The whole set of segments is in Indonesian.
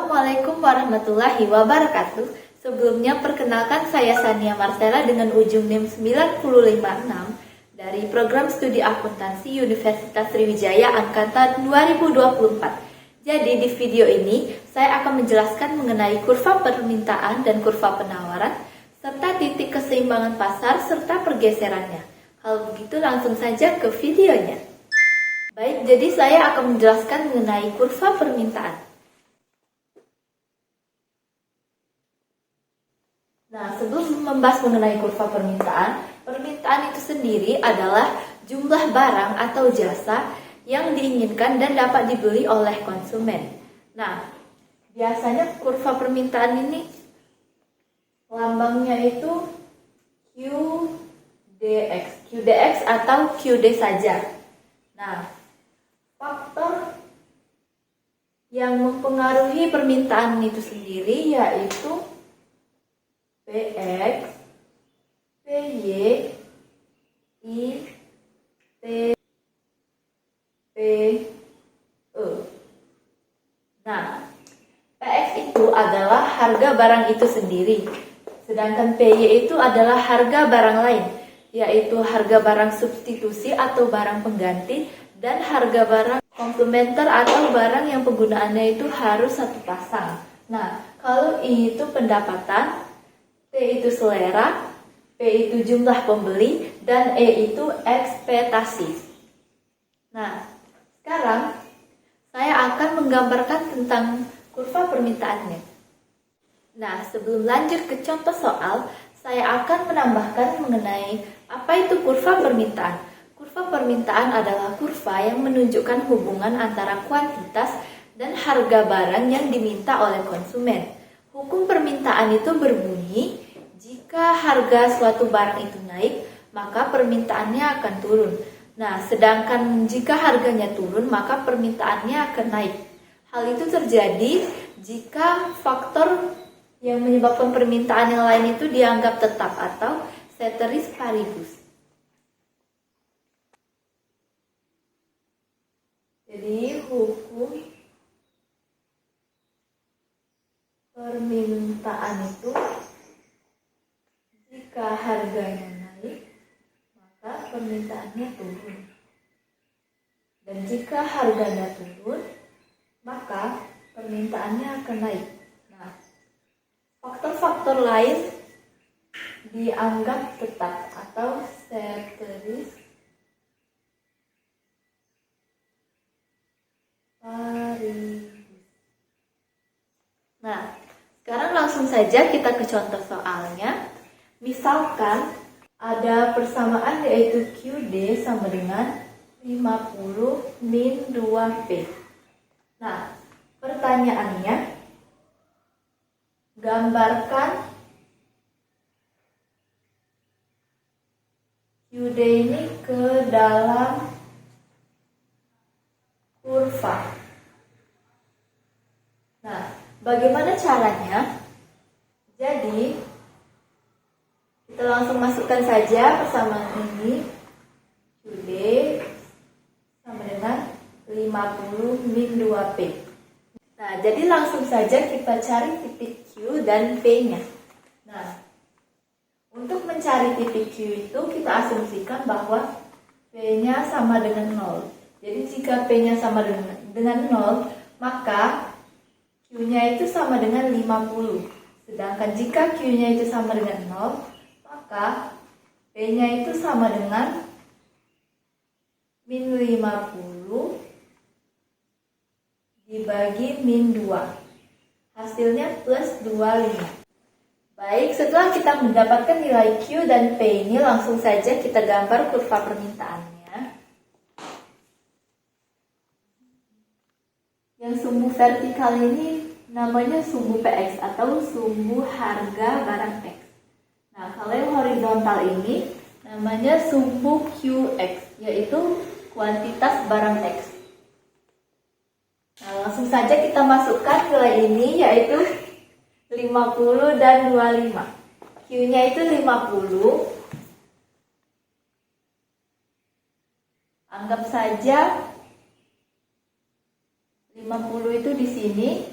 Assalamualaikum warahmatullahi wabarakatuh. Sebelumnya perkenalkan saya Sania Marcella dengan ujung NIM 956 dari Program Studi Akuntansi Universitas Sriwijaya Angkatan 2024. Jadi di video ini saya akan menjelaskan mengenai kurva permintaan dan kurva penawaran serta titik keseimbangan pasar serta pergeserannya. Kalau begitu langsung saja ke videonya. Baik, jadi saya akan menjelaskan mengenai kurva permintaan. Nah, sebelum membahas mengenai kurva permintaan, permintaan itu sendiri adalah jumlah barang atau jasa yang diinginkan dan dapat dibeli oleh konsumen. Nah, biasanya kurva permintaan ini lambangnya itu QDX atau QD saja. Nah, faktor yang mempengaruhi permintaan itu sendiri yaitu PX, PY, I, T, P, E. Nah, PX itu adalah harga barang itu sendiri, sedangkan PY itu adalah harga barang lain, yaitu harga barang substitusi atau barang pengganti, dan harga barang komplementer atau barang yang penggunaannya itu harus satu pasang. Nah, kalau I itu pendapatan, T itu selera, P itu jumlah pembeli, dan E itu ekspektasi. Nah, sekarang saya akan menggambarkan tentang kurva permintaannya. Nah, sebelum lanjut ke contoh soal, saya akan menambahkan mengenai apa itu kurva permintaan. Kurva permintaan adalah kurva yang menunjukkan hubungan antara kuantitas dan harga barang yang diminta oleh konsumen. Hukum permintaan itu berbunyi, jika harga suatu barang itu naik, maka permintaannya akan turun. Nah, sedangkan jika harganya turun, maka permintaannya akan naik. Hal itu terjadi jika faktor yang menyebabkan permintaan yang lain itu dianggap tetap atau ceteris paribus. Jadi, hukum permintaan itu jika harganya naik, maka permintaannya turun. Dan jika harganya turun, maka permintaannya akan naik. Nah, faktor-faktor lain dianggap tetap atau ceteris paribus. Nah, sekarang langsung saja kita ke contoh soalnya. Misalkan ada persamaan yaitu QD sama dengan 50 min 2P. Nah, pertanyaannya, gambarkan QD ini ke dalam kurva. Nah, bagaimana caranya? Jadi, kita langsung masukkan saja persamaan ini. QD sama dengan 50 min 2P. Nah, jadi langsung saja kita cari titik Q dan P-nya. Nah, untuk mencari titik Q itu kita asumsikan bahwa P-nya sama dengan 0. Jadi jika P-nya sama dengan 0, maka Q-nya itu sama dengan 50. Sedangkan jika Q-nya itu sama dengan 0, maka P-nya itu sama dengan min 50 dibagi min 2. Hasilnya plus 25. Baik, setelah kita mendapatkan nilai Q dan P ini, langsung saja kita gambar kurva permintaannya. Yang sumbu vertikal ini namanya sumbu PX atau sumbu harga barang X. Nah, kalau yang horizontal ini namanya sumbu QX, yaitu kuantitas barang X. Nah, langsung saja kita masukkan nilai ini, yaitu 50 dan 25. Q-nya itu 50. Anggap saja 50 itu di sini.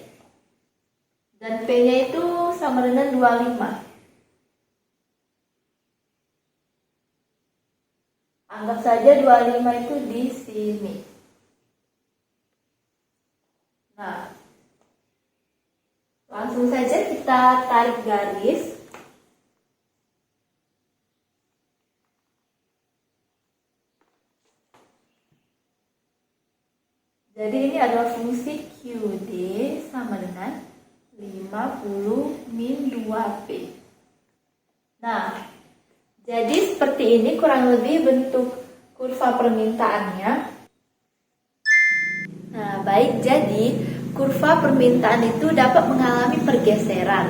Dan P-nya itu sama dengan 25. Anggap saja 25 itu di sini. Nah, langsung saja kita tarik garis. Jadi ini adalah fungsi QD sama dengan 50 min 2P. Nah, jadi seperti ini kurang lebih bentuk kurva permintaannya. Nah, baik, jadi kurva permintaan itu dapat mengalami pergeseran.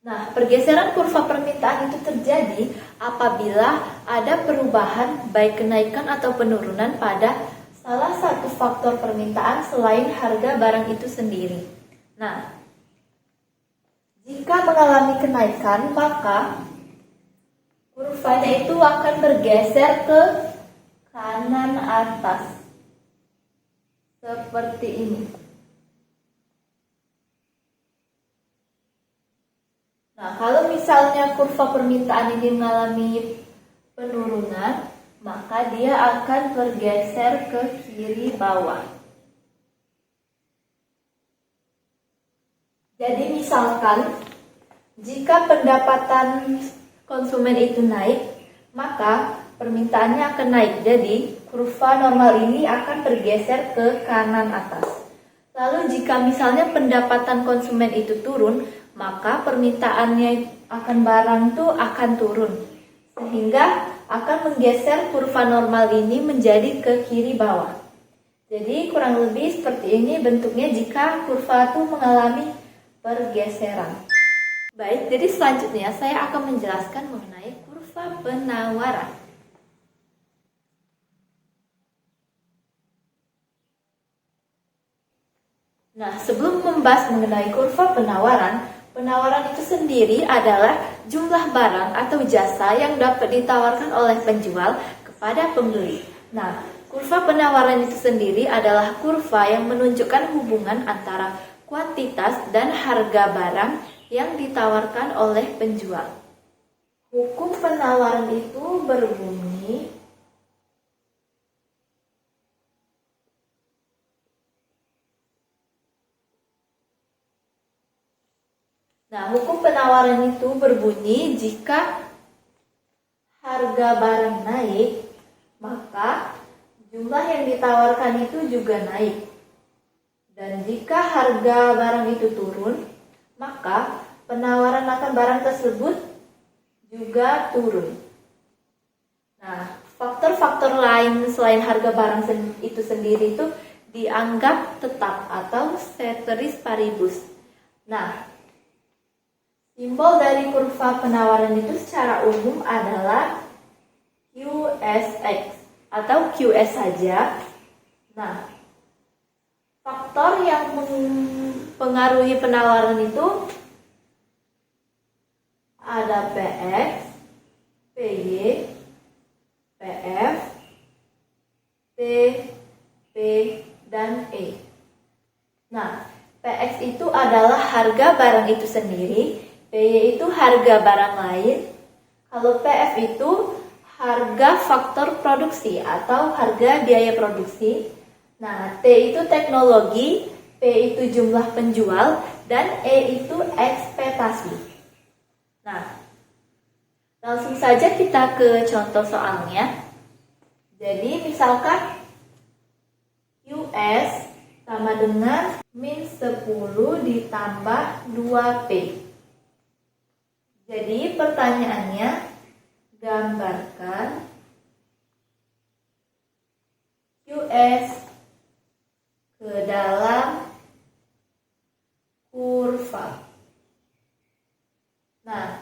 Nah, pergeseran kurva permintaan itu terjadi apabila ada perubahan baik kenaikan atau penurunan pada salah satu faktor permintaan selain harga barang itu sendiri. Nah, jika mengalami kenaikan, maka kurvanya itu akan bergeser ke kanan atas. Seperti ini. Nah, kalau misalnya kurva permintaan ini mengalami penurunan, maka dia akan bergeser ke kiri bawah. Jadi misalkan, jika pendapatan konsumen itu naik, maka permintaannya akan naik. Jadi, kurva normal ini akan bergeser ke kanan atas. Lalu jika misalnya pendapatan konsumen itu turun, maka permintaannya akan barang itu akan turun. Sehingga akan menggeser kurva normal ini menjadi ke kiri bawah. Jadi kurang lebih seperti ini bentuknya jika kurva itu mengalami pergeseran. Baik, jadi selanjutnya saya akan menjelaskan mengenai kurva penawaran. Nah, sebelum membahas mengenai kurva penawaran, penawaran itu sendiri adalah jumlah barang atau jasa yang dapat ditawarkan oleh penjual kepada pembeli. Nah, kurva penawaran itu sendiri adalah kurva yang menunjukkan hubungan antara kuantitas dan harga barang yang ditawarkan oleh penjual. Hukum penawaran itu berbunyi hukum penawaran itu berbunyi jika harga barang naik, maka jumlah yang ditawarkan itu juga naik. Dan jika harga barang itu turun, maka penawaran akan barang tersebut juga turun. Nah, faktor-faktor lain selain harga barang itu sendiri itu dianggap tetap atau ceteris paribus. Nah, simbol dari kurva penawaran itu secara umum adalah QSX atau QS saja. Nah, faktor yang mempengaruhi penawaran itu ada PX, PY, PF, T, P, dan E. Nah, PX itu adalah harga barang itu sendiri, PY itu harga barang lain, kalau PF itu harga faktor produksi atau harga biaya produksi. Nah, T itu teknologi, P itu jumlah penjual, dan E itu ekspektasi. Nah, langsung saja kita ke contoh soalnya. Jadi, misalkan US sama dengan min 10 ditambah 2P. Jadi pertanyaannya, gambarkan QS ke dalam kurva. Nah,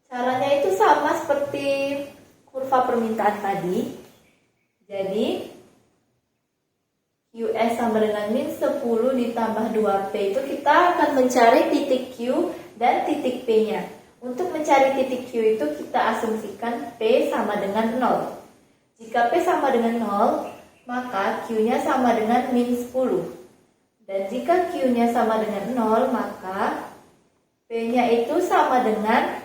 caranya itu sama seperti kurva permintaan tadi. Jadi QS sama dengan min 10 ditambah 2P itu kita akan mencari titik Q dan titik P-nya. Untuk mencari titik Q itu kita asumsikan P sama dengan 0. Jika P sama dengan 0, maka Q-nya sama dengan min 10. Dan jika Q-nya sama dengan 0, maka P-nya itu sama dengan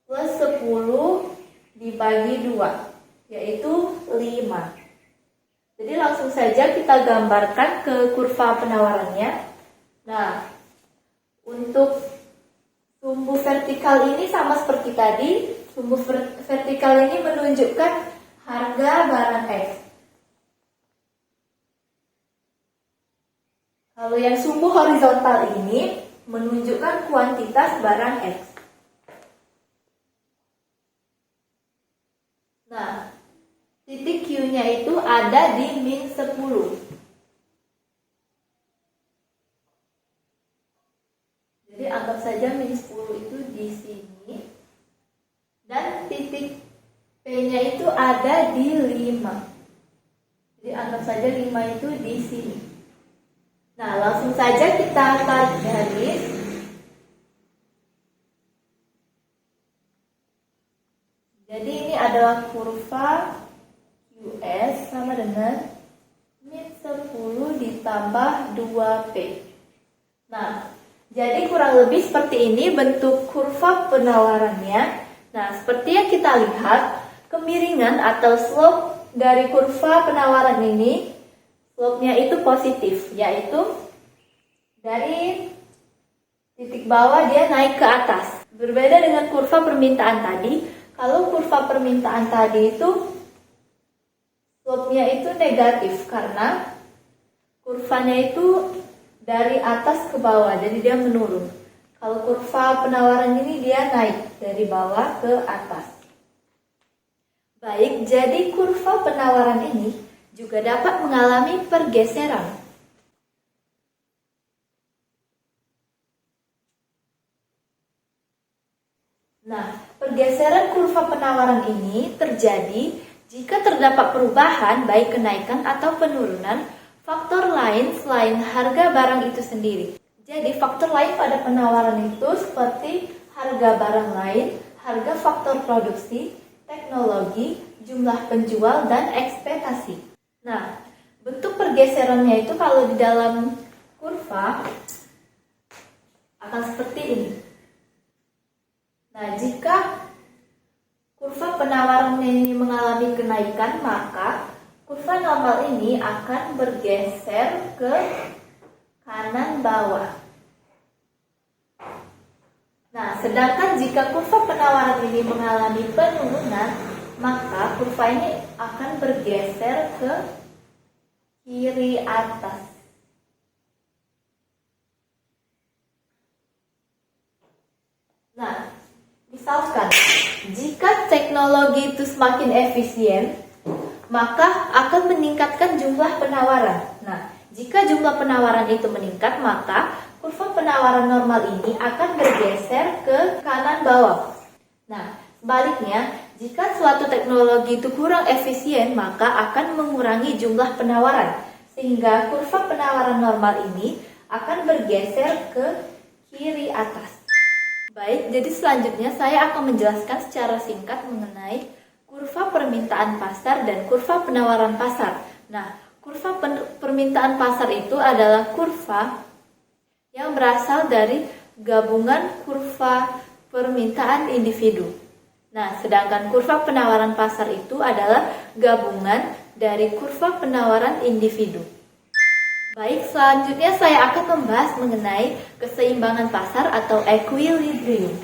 plus 10 dibagi 2, yaitu 5. Jadi langsung saja kita gambarkan ke kurva penawarannya. Nah, untuk sumbu vertikal ini sama seperti tadi. Sumbu vertikal ini menunjukkan harga barang X. Kalau yang sumbu horizontal ini menunjukkan kuantitas barang X. Nah, titik Q-nya itu ada di min 10. Jadi anggap saja min 10 itu di sini. Dan titik P-nya itu ada di 5. Jadi anggap saja 5 itu di sini. Nah, langsung saja kita tarik garis. Jadi ini adalah kurva QS sama dengan min 10 ditambah 2P. Nah, jadi kurang lebih seperti ini bentuk kurva penawarannya. Nah, seperti yang kita lihat, kemiringan atau slope dari kurva penawaran ini, slope-nya itu positif, yaitu dari titik bawah dia naik ke atas. Berbeda dengan kurva permintaan tadi, kalau kurva permintaan tadi itu slope-nya itu negatif karena kurvanya itu dari atas ke bawah, jadi dia menurun. Kalau kurva penawaran ini dia naik dari bawah ke atas. Baik, jadi kurva penawaran ini juga dapat mengalami pergeseran. Nah, pergeseran kurva penawaran ini terjadi jika terdapat perubahan baik kenaikan atau penurunan faktor lain selain harga barang itu sendiri. Jadi faktor lain pada penawaran itu seperti harga barang lain, harga faktor produksi, teknologi, jumlah penjual, dan ekspektasi. Nah, bentuk pergeserannya itu kalau di dalam kurva akan seperti ini. Nah, jika kurva penawaran ini mengalami kenaikan, maka kurva normal ini akan bergeser ke kanan bawah. Nah, sedangkan jika kurva penawaran ini mengalami penurunan, maka kurva ini akan bergeser ke kiri atas. Nah, misalkan jika teknologi itu semakin efisien, maka akan meningkatkan jumlah penawaran. Nah, jika jumlah penawaran itu meningkat, maka kurva penawaran normal ini akan bergeser ke kanan bawah. Nah, sebaliknya, jika suatu teknologi itu kurang efisien, maka akan mengurangi jumlah penawaran. Sehingga kurva penawaran normal ini akan bergeser ke kiri atas. Baik, jadi selanjutnya saya akan menjelaskan secara singkat mengenai kurva permintaan pasar dan kurva penawaran pasar. Nah, kurva permintaan pasar itu adalah kurva yang berasal dari gabungan kurva permintaan individu. Nah, sedangkan kurva penawaran pasar itu adalah gabungan dari kurva penawaran individu. Baik, selanjutnya saya akan membahas mengenai keseimbangan pasar atau equilibrium.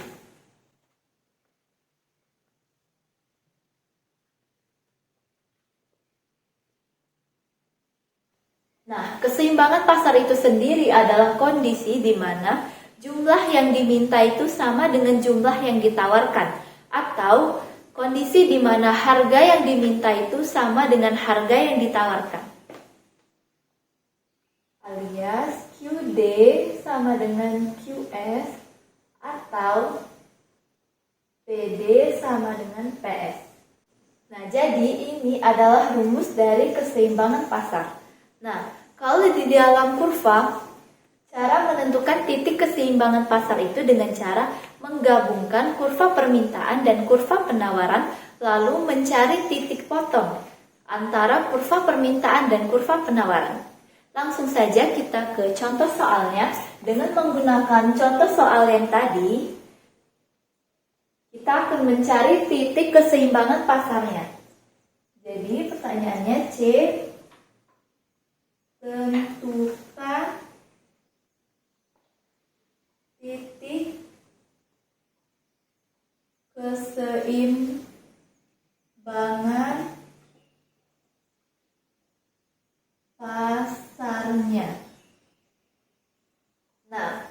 Nah, keseimbangan pasar itu sendiri adalah kondisi di mana jumlah yang diminta itu sama dengan jumlah yang ditawarkan, atau kondisi di mana harga yang diminta itu sama dengan harga yang ditawarkan. Alias QD sama dengan QS atau PD sama dengan PS. Nah, jadi ini adalah rumus dari keseimbangan pasar. Nah, kalau di dalam kurva, cara menentukan titik keseimbangan pasar itu dengan cara menggabungkan kurva permintaan dan kurva penawaran, lalu mencari titik potong. antara kurva permintaan dan kurva penawaran. Langsung saja kita ke contoh soalnya. Dengan menggunakan contoh soal yang tadi, kita akan mencari titik keseimbangan pasarnya. Jadi pertanyaannya C, tentukan titik keseimbangan pasarnya. Nah,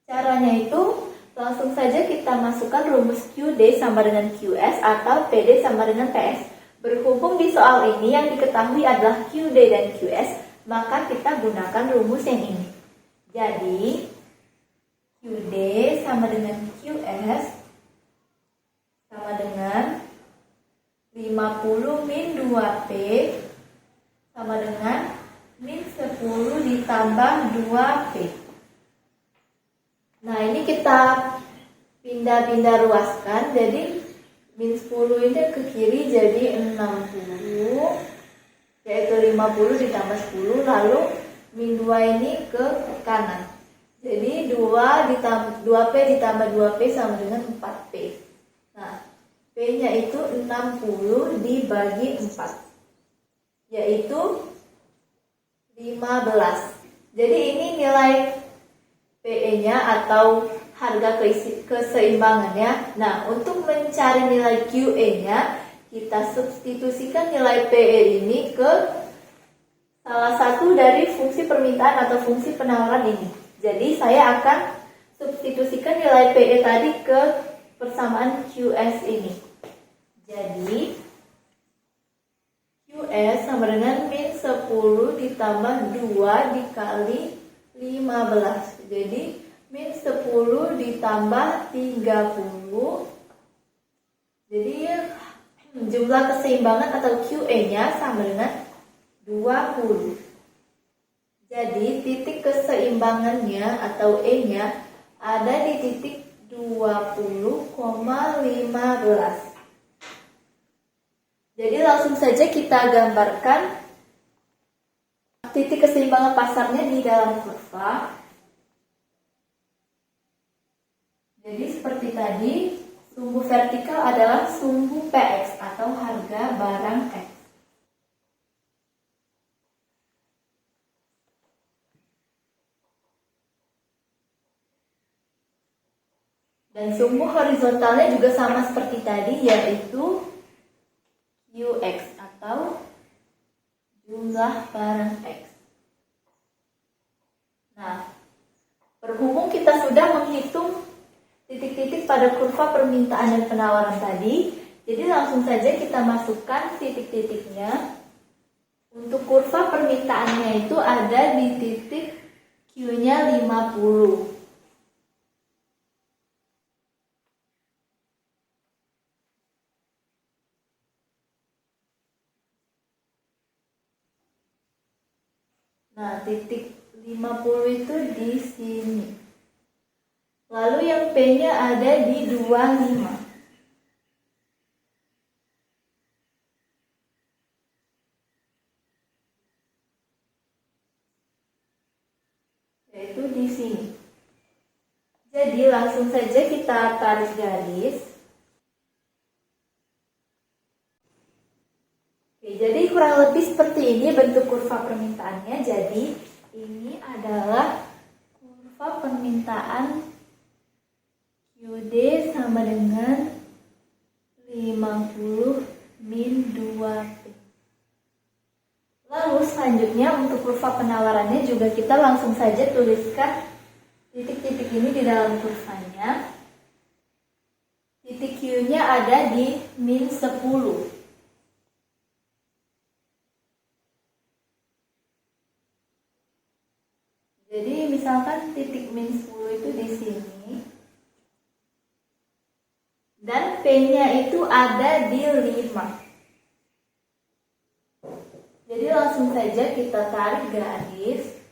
caranya itu langsung saja kita masukkan rumus QD sama dengan QS atau PD sama dengan PS. Berhubung di soal ini yang diketahui adalah QD dan QS, maka kita gunakan rumus yang ini. Jadi, QD sama dengan QS sama dengan 50 min 2P sama dengan min 10 ditambah 2P. Nah, ini kita pindah-pindah ruaskan. Jadi, min 10 ini ke kiri jadi 60, yaitu 50 ditambah 10, lalu min 2 ini ke kanan. Jadi, 2P ditambah 2P sama dengan 4P. Nah, P-nya itu 60 dibagi 4. Yaitu 15. Jadi ini nilai PE-nya atau harga keseimbangannya. Nah, untuk mencari nilai QE-nya, kita substitusikan nilai PE ini ke salah satu dari fungsi permintaan atau fungsi penawaran ini. Jadi saya akan substitusikan nilai PE tadi ke persamaan QS ini. Jadi QS sama dengan min 10 ditambah 2 dikali 15. Jadi min 10 ditambah 30. Jadi jumlah keseimbangan atau QE-nya sama dengan 20. Jadi titik keseimbangannya atau E-nya ada di titik 20,15. Jadi langsung saja kita gambarkan titik keseimbangan pasarnya di dalam kurva. Jadi seperti tadi, sumbu vertikal adalah sumbu PX atau harga barang X. Dan sumbu horizontalnya juga sama seperti tadi, yaitu QX atau jumlah barang X. Nah, berhubung kita sudah menghitung titik-titik pada kurva permintaan dan penawaran tadi, jadi langsung saja kita masukkan titik-titiknya. Untuk kurva permintaannya itu ada di titik Q-nya 50. Nah, titik 50 itu di sini. Lalu yang P-nya ada di 25. Yaitu di sini. Jadi langsung saja kita tarik garis. Jadi kurang lebih seperti ini bentuk kurva permintaannya. Jadi ini adalah kurva permintaan QD sama dengan 50 min 2P. Lalu selanjutnya untuk kurva penawarannya juga kita langsung saja tuliskan titik-titik ini di dalam kurvanya. Titik Q-nya ada di min 10. Jadi misalkan titik min 10 itu di sini. Dan P-nya itu ada di 5. Jadi langsung saja kita tarik garis.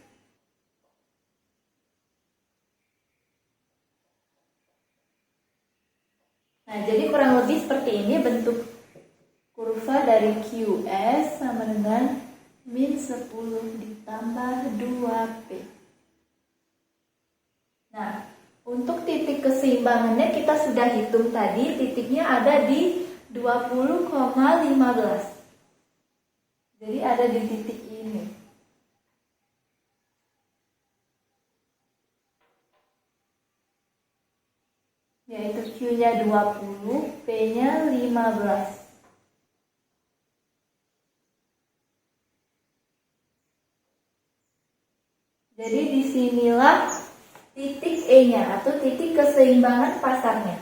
Nah, jadi kurang lebih seperti ini bentuk kurva dari dari QS sama dengan min 10 ditambah 2P. Nah, untuk titik keseimbangannya kita sudah hitung tadi, titiknya ada di 20,15. Jadi ada di titik ini. Yaitu Q-nya 20, P-nya 15. Jadi disinilah titik E-nya atau titik keseimbangan pasarnya.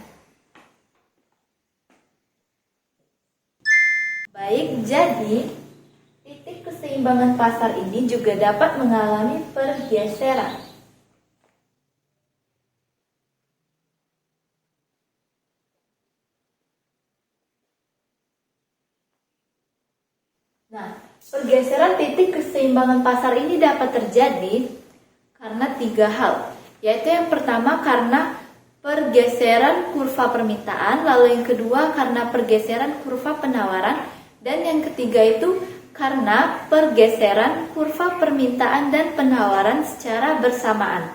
Baik, jadi titik keseimbangan pasar ini juga dapat mengalami pergeseran. Nah, pergeseran titik keseimbangan pasar ini dapat terjadi karena 3 hal, yaitu yang pertama karena pergeseran kurva permintaan, lalu yang kedua karena pergeseran kurva penawaran, dan yang ketiga itu karena pergeseran kurva permintaan dan penawaran secara bersamaan.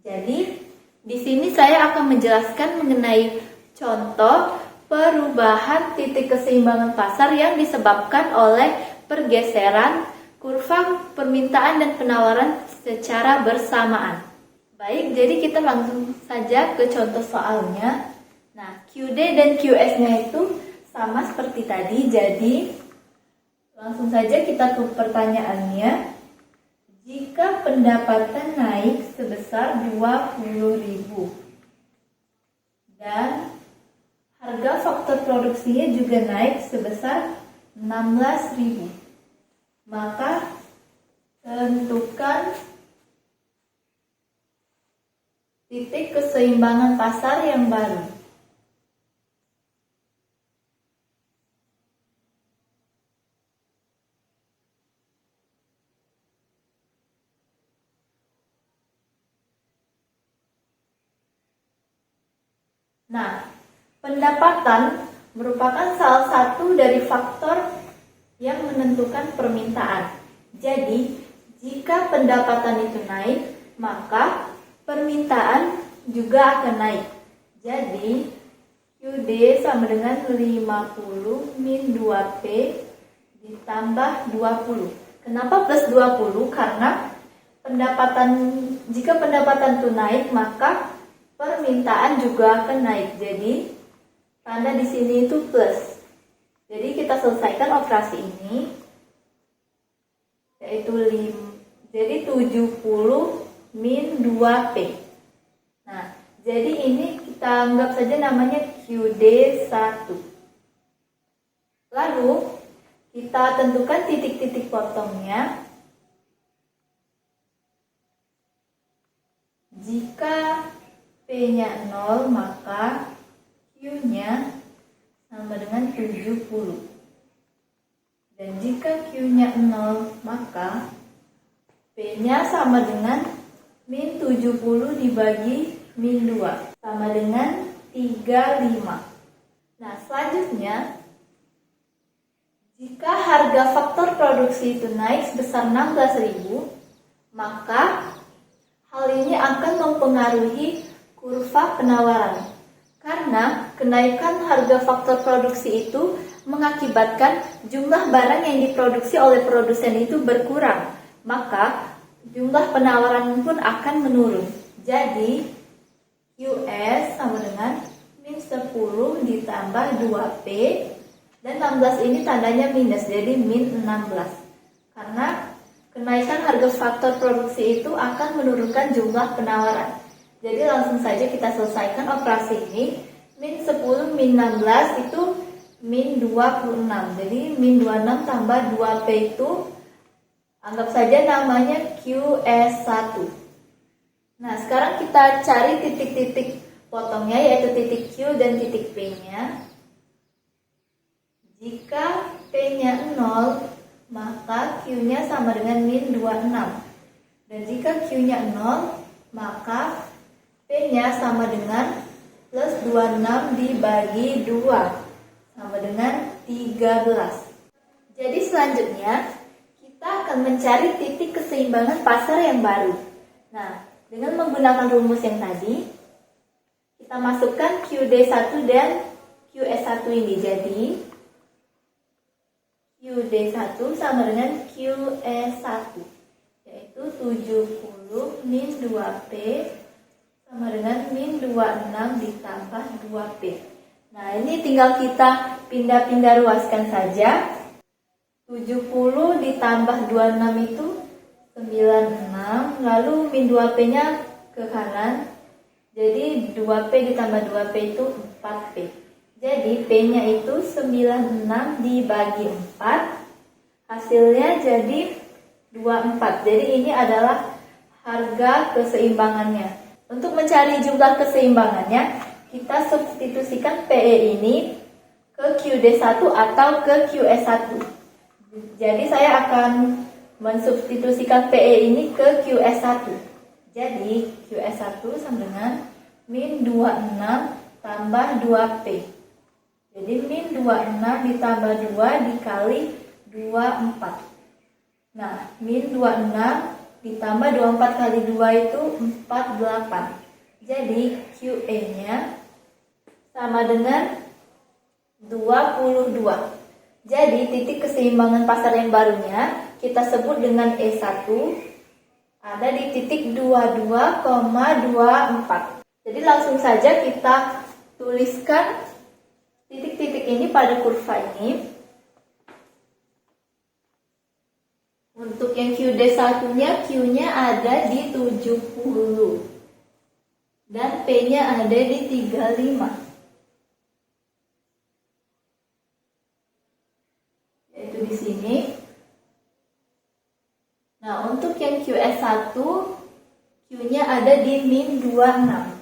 Jadi, di sini saya akan menjelaskan mengenai contoh perubahan titik keseimbangan pasar yang disebabkan oleh pergeseran kurva permintaan dan penawaran secara bersamaan. Baik, jadi kita langsung saja ke contoh soalnya. Nah, QD dan QS-nya itu sama seperti tadi, jadi langsung saja kita ke pertanyaannya. Jika pendapatan naik sebesar 20.000 dan harga faktor produksinya juga naik sebesar 16.000, maka tentukan titik keseimbangan pasar yang baru. Nah, pendapatan merupakan salah satu dari faktor yang menentukan permintaan. Jadi, jika pendapatan itu naik, maka permintaan juga akan naik. Jadi, QD sama dengan 50 min 2P ditambah 20. Kenapa plus 20? Karena jika pendapatan itu naik, maka permintaan juga akan naik. Jadi, tanda di sini itu plus. Jadi, kita selesaikan operasi ini, yaitu 70 min 2P. Nah, jadi ini kita anggap saja namanya QD1. Lalu, kita tentukan titik-titik potongnya. Jika P-nya 0, maka Q-nya sama dengan 70. Dan jika Q-nya 0, maka P-nya sama dengan min 70 dibagi min 2, sama dengan 35. Nah, selanjutnya, jika harga faktor produksi itu naik sebesar 16.000, maka hal ini akan mempengaruhi kurva penawaran. Karena kenaikan harga faktor produksi itu mengakibatkan jumlah barang yang diproduksi oleh produsen itu berkurang, maka jumlah penawaran pun akan menurun. Jadi, QS sama dengan min 10 ditambah 2P, dan 16 ini tandanya minus, jadi min 16. Karena kenaikan harga faktor produksi itu akan menurunkan jumlah penawaran. Jadi langsung saja kita selesaikan operasi ini. Min 10 min 16 itu min 26. Jadi min 26 tambah 2P itu anggap saja namanya QS1. Nah, sekarang kita cari titik-titik potongnya, yaitu titik Q dan titik P-nya. Jika P-nya 0, maka Q-nya sama dengan min 26. Dan jika Q-nya 0, maka P-nya sama dengan plus 26 dibagi 2, sama dengan 13. Jadi selanjutnya kita akan mencari titik keseimbangan pasar yang baru. Nah, dengan menggunakan rumus yang tadi, kita masukkan QD1 dan QS1 ini. Jadi QD1 sama dengan QS1, yaitu 70 min 2P sama dengan min 26 ditambah 2P. Nah, ini tinggal kita pindah-pindah ruaskan saja. 70 ditambah 26 itu 96, lalu min 2P-nya ke kanan. Jadi 2P ditambah 2P itu 4P. Jadi P-nya itu 96 dibagi 4, hasilnya jadi 24. Jadi ini adalah harga keseimbangannya. Untuk mencari jumlah keseimbangannya, kita substitusikan PE ini ke QD1 atau ke QS1. Jadi saya akan mensubstitusikan PE ini ke QS1. Jadi QS1 sama dengan min 26 tambah 2P. Jadi min 26 ditambah 2 dikali 24. Nah, min 26 ditambah 24 kali 2 itu 48. Jadi QE-nya sama dengan 22. Jadi titik keseimbangan pasar yang barunya kita sebut dengan E1 ada di titik 22,24. Jadi langsung saja kita tuliskan titik-titik ini pada kurva ini. Untuk yang QD1-nya, Q-nya ada di 70 dan P-nya ada di 35. Yaitu di sini. Nah, untuk yang QS1, Q-nya ada di min 26.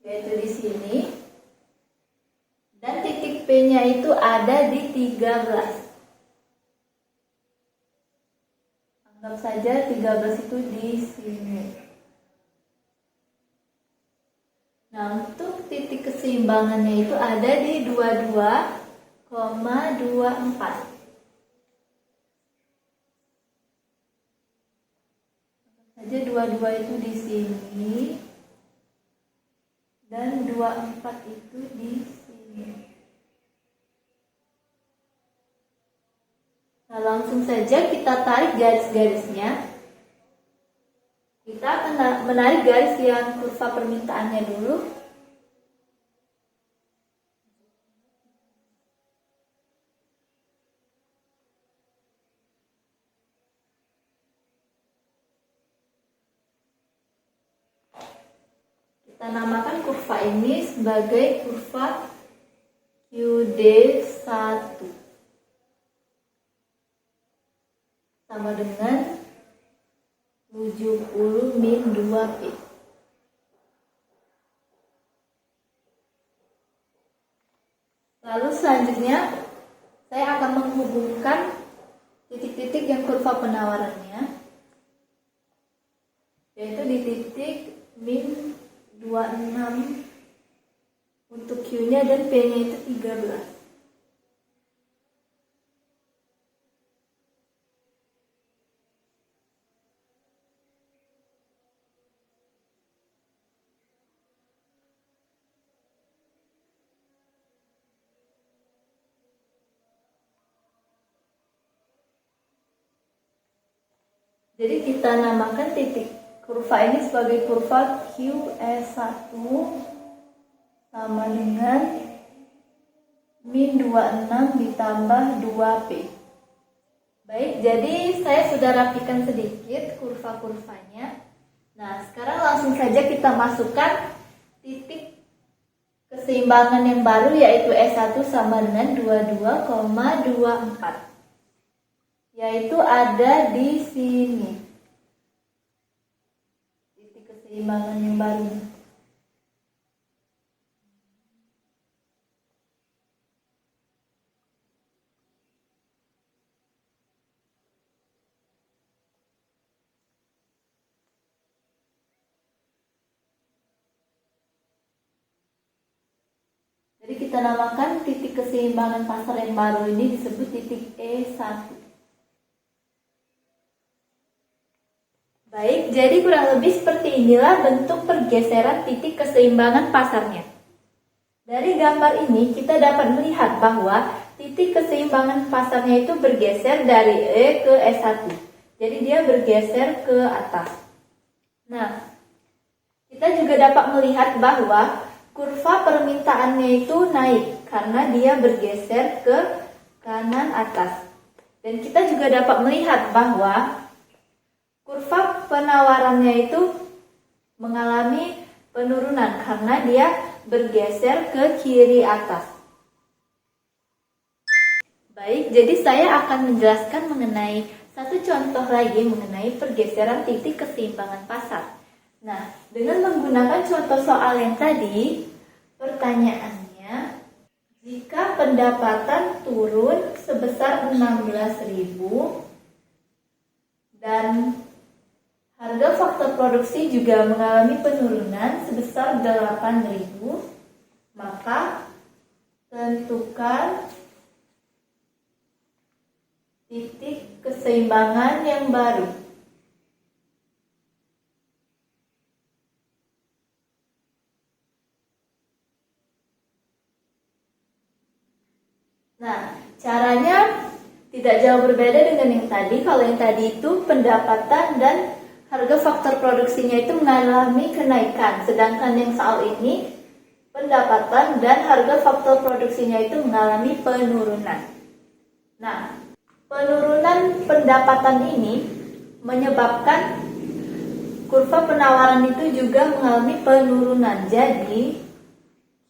Yaitu di sini. Dan titik P-nya itu ada di 13. Anggap saja 13 itu di sini. Nah, untuk titik keseimbangannya itu ada di 22,24. Saja 22 itu di sini dan 24 itu di sini. Nah, langsung saja kita tarik garis-garisnya. Kita akan menarik garis yang kurva permintaannya dulu. Kita namakan kurva ini sebagai kurva QD1 sama dengan 70 min 2P. Lalu selanjutnya saya akan menghubungkan titik-titik yang kurva penawarannya, yaitu di titik min 26 untuk Q-nya dan P-nya itu 13. Jadi kita namakan titik kurva ini sebagai kurva QS1 sama dengan min 26 ditambah 2P. Baik, jadi saya sudah rapikan sedikit kurva-kurvanya. Nah, sekarang langsung saja kita masukkan titik keseimbangan yang baru, yaitu S1 sama dengan 22,24. Yaitu ada di sini. Titik keseimbangan yang baru. Jadi kita namakan titik keseimbangan pasar yang baru ini disebut titik E1. Baik, jadi kurang lebih seperti inilah bentuk pergeseran titik keseimbangan pasarnya. Dari gambar ini kita dapat melihat bahwa titik keseimbangan pasarnya itu bergeser dari E ke E1. Jadi dia bergeser ke atas. Nah, kita juga dapat melihat bahwa kurva permintaannya itu naik karena dia bergeser ke kanan atas. Dan kita juga dapat melihat bahwa kurva penawarannya itu mengalami penurunan karena dia bergeser ke kiri atas. Baik, jadi saya akan menjelaskan mengenai satu contoh lagi mengenai pergeseran titik keseimbangan pasar. Nah, dengan menggunakan contoh soal yang tadi, pertanyaannya, jika pendapatan turun sebesar 16.000 dan harga faktor produksi juga mengalami penurunan sebesar 8.000, maka tentukan titik keseimbangan yang baru. Nah, caranya tidak jauh berbeda dengan yang tadi. Kalau yang tadi itu pendapatan dan harga faktor produksinya itu mengalami kenaikan, sedangkan yang soal ini pendapatan dan harga faktor produksinya itu mengalami penurunan. Nah, penurunan pendapatan ini menyebabkan kurva penawaran itu juga mengalami penurunan. Jadi,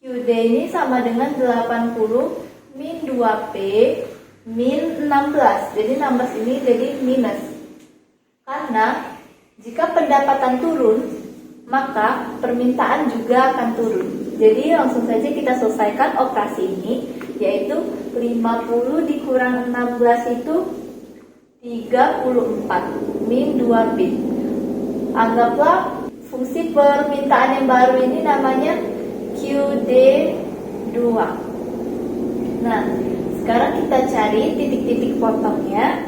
QD ini sama dengan 80 min 2P min 16. Jadi 16 ini jadi minus. Karena jika pendapatan turun, maka permintaan juga akan turun. Jadi langsung saja kita selesaikan operasi ini, yaitu 50 dikurang 16 itu 34 min 2P. Anggaplah fungsi permintaan yang baru ini namanya QD2. Nah, sekarang kita cari titik-titik potongnya.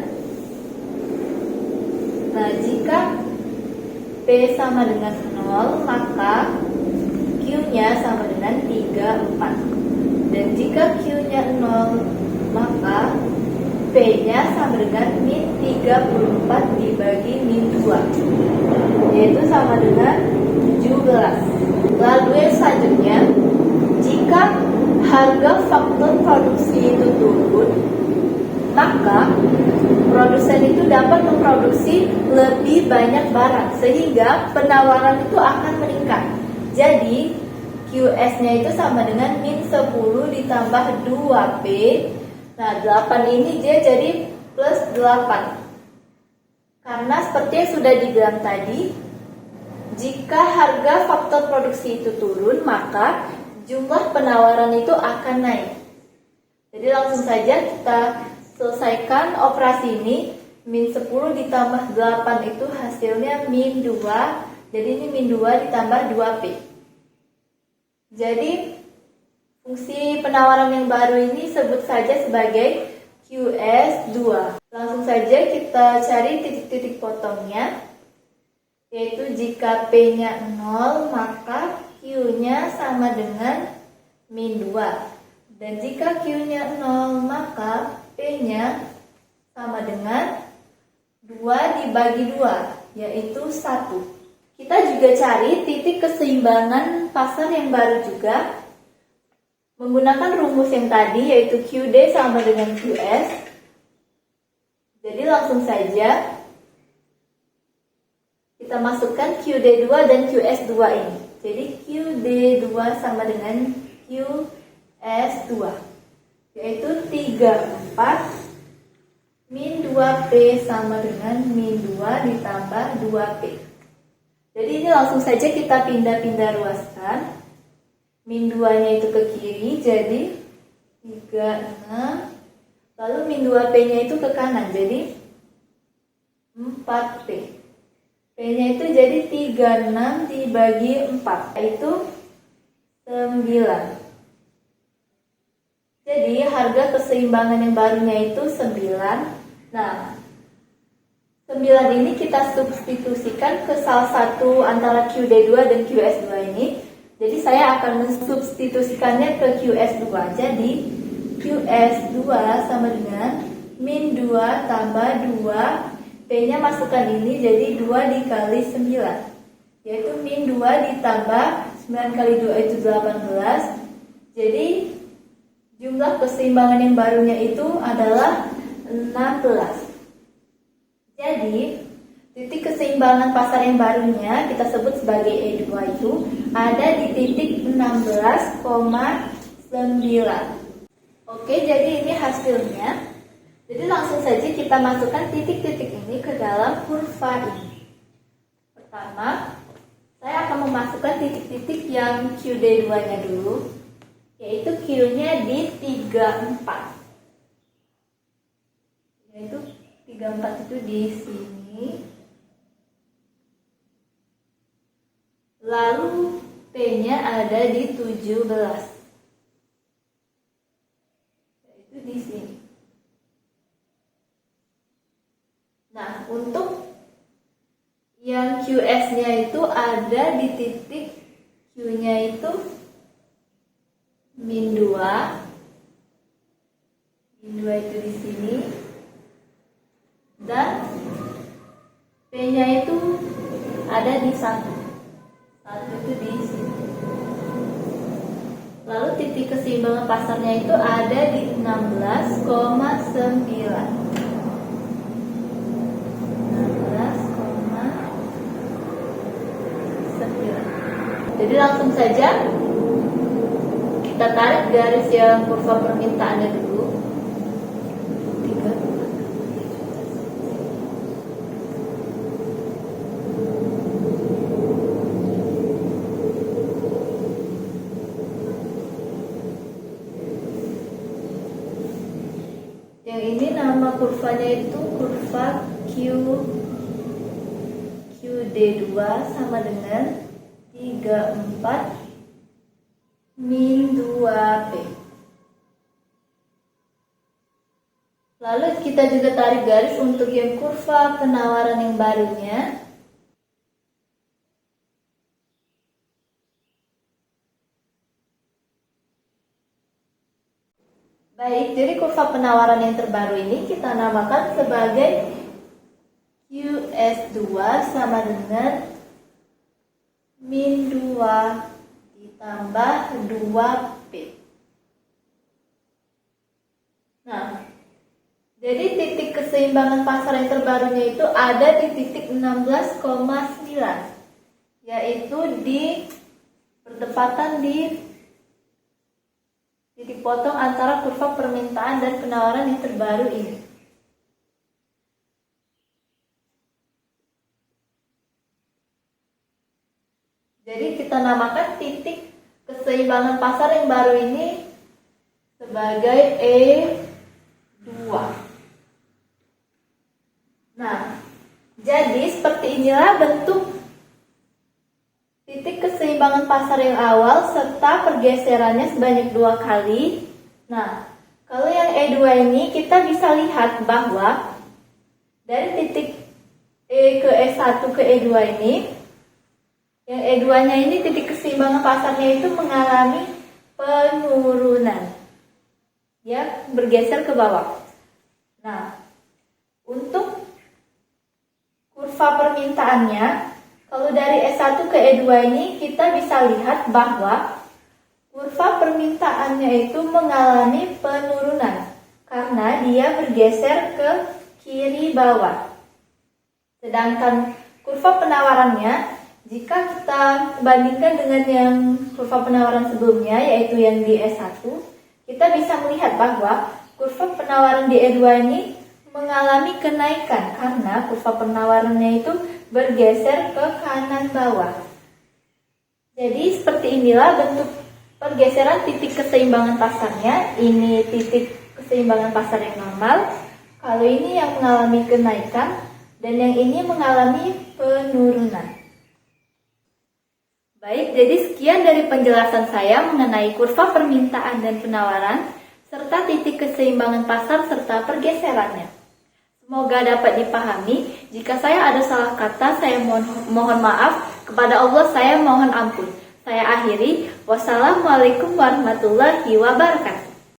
Nah, jika P sama dengan 0, maka Q-nya sama dengan 34. Dan jika Q-nya 0, maka P-nya sama dengan min 34 dibagi min 2, yaitu sama dengan 17. Lalu yang selanjutnya, jika harga faktor produksi itu turun, maka produsen itu dapat memproduksi lebih banyak barang sehingga penawaran itu akan meningkat. Jadi QS-nya itu sama dengan min 10 ditambah 2P. Nah, 8 ini dia jadi plus 8. Karena seperti yang sudah dibilang tadi, jika harga faktor produksi itu turun, maka jumlah penawaran itu akan naik. Jadi langsung saja kita selesaikan operasi ini. Min 10 ditambah 8 itu hasilnya min 2. Jadi ini min 2 ditambah 2P. Jadi fungsi penawaran yang baru ini sebut saja sebagai QS2. Langsung saja kita cari titik-titik potongnya, yaitu jika P-nya 0, maka Q-nya sama dengan min 2. Dan jika Q-nya 0, maka P-nya sama dengan 2 dibagi 2, yaitu 1. Kita juga cari titik keseimbangan pasar yang baru juga menggunakan rumus yang tadi, yaitu QD sama dengan QS. Jadi langsung saja kita masukkan QD2 dan QS2 ini. Jadi QD2 sama dengan QS2, yaitu 34 min 2P sama dengan min 2 ditambah 2P. Jadi ini langsung saja kita pindah-pindah ruaskan. Min 2-nya itu ke kiri, jadi 36. Lalu min 2P-nya itu ke kanan, jadi 4P. P-nya itu jadi 36 dibagi 4, yaitu 9. Jadi harga keseimbangan yang barunya itu 9. Nah, 9 ini kita substitusikan ke salah satu antara QD2 dan QS2 ini. Jadi saya akan mensubstitusikannya ke QS2. Jadi QS2 sama dengan min 2 tambah 2. P-nya masukkan ini jadi 2 dikali 9. Yaitu min 2 ditambah 9 kali 2 itu 18. Jadi jumlah keseimbangan yang barunya itu adalah 16. Jadi, titik keseimbangan pasar yang barunya kita sebut sebagai E2 itu ada di titik 16,9. Oke, jadi ini hasilnya. Jadi langsung saja kita masukkan titik-titik ini ke dalam kurva ini. Pertama, saya akan memasukkan titik-titik yang QD2-nya dulu, yaitu Q-nya di 34. Yaitu 34 itu di sini. Lalu P-nya ada di 17. Yaitu di sini. Nah, untuk yang QS-nya itu ada di titik Q-nya itu min 2. Min 2 itu di sini. Dan P-nya itu ada di 1. 1 itu di sini. Lalu titik keseimbangan pasarnya itu ada di 16,9. 16,9. Jadi langsung saja kita tarik garis yang kurva permintaannya dulu. Yang ini nama kurvanya itu kurva QD2 sama dengan 34 min 2P. Lalu kita juga tarik garis untuk yang kurva penawaran yang barunya. Baik, jadi kurva penawaran yang terbaru ini kita namakan sebagai QS2 sama dengan min 2 ditambah 2P. Nah, jadi titik keseimbangan pasar yang terbarunya itu ada di titik 16,9, yaitu di berdepatan di titik potong antara kurva permintaan dan penawaran yang terbaru ini. Jadi kita namakan titik keseimbangan pasar yang baru ini sebagai E2. Nah, jadi seperti inilah bentuk titik keseimbangan pasar yang awal serta pergeserannya sebanyak 2 kali. Nah, kalau yang E2 ini kita bisa lihat bahwa dari titik E ke E1 ke E2 ini, yang E2-nya ini titik keseimbangan pasarnya itu mengalami penurunan. Ya, bergeser ke bawah. Nah, untuk kurva permintaannya, kalau dari E1 ke E2 ini kita bisa lihat bahwa kurva permintaannya itu mengalami penurunan karena dia bergeser ke kiri bawah. Sedangkan kurva penawarannya, jika kita bandingkan dengan yang kurva penawaran sebelumnya, yaitu yang di E1, kita bisa melihat bahwa kurva penawaran di E2 ini mengalami kenaikan karena kurva penawarannya itu bergeser ke kanan bawah. Jadi seperti inilah bentuk pergeseran titik keseimbangan pasarnya. Ini titik keseimbangan pasar yang normal. Kalau ini yang mengalami kenaikan dan yang ini mengalami penurunan. Baik, jadi sekian dari penjelasan saya mengenai kurva permintaan dan penawaran. serta titik keseimbangan pasar serta pergeserannya. Semoga dapat dipahami. Jika saya ada salah kata, saya mohon maaf. Kepada Allah saya mohon ampun. Saya akhiri. Wassalamualaikum warahmatullahi wabarakatuh.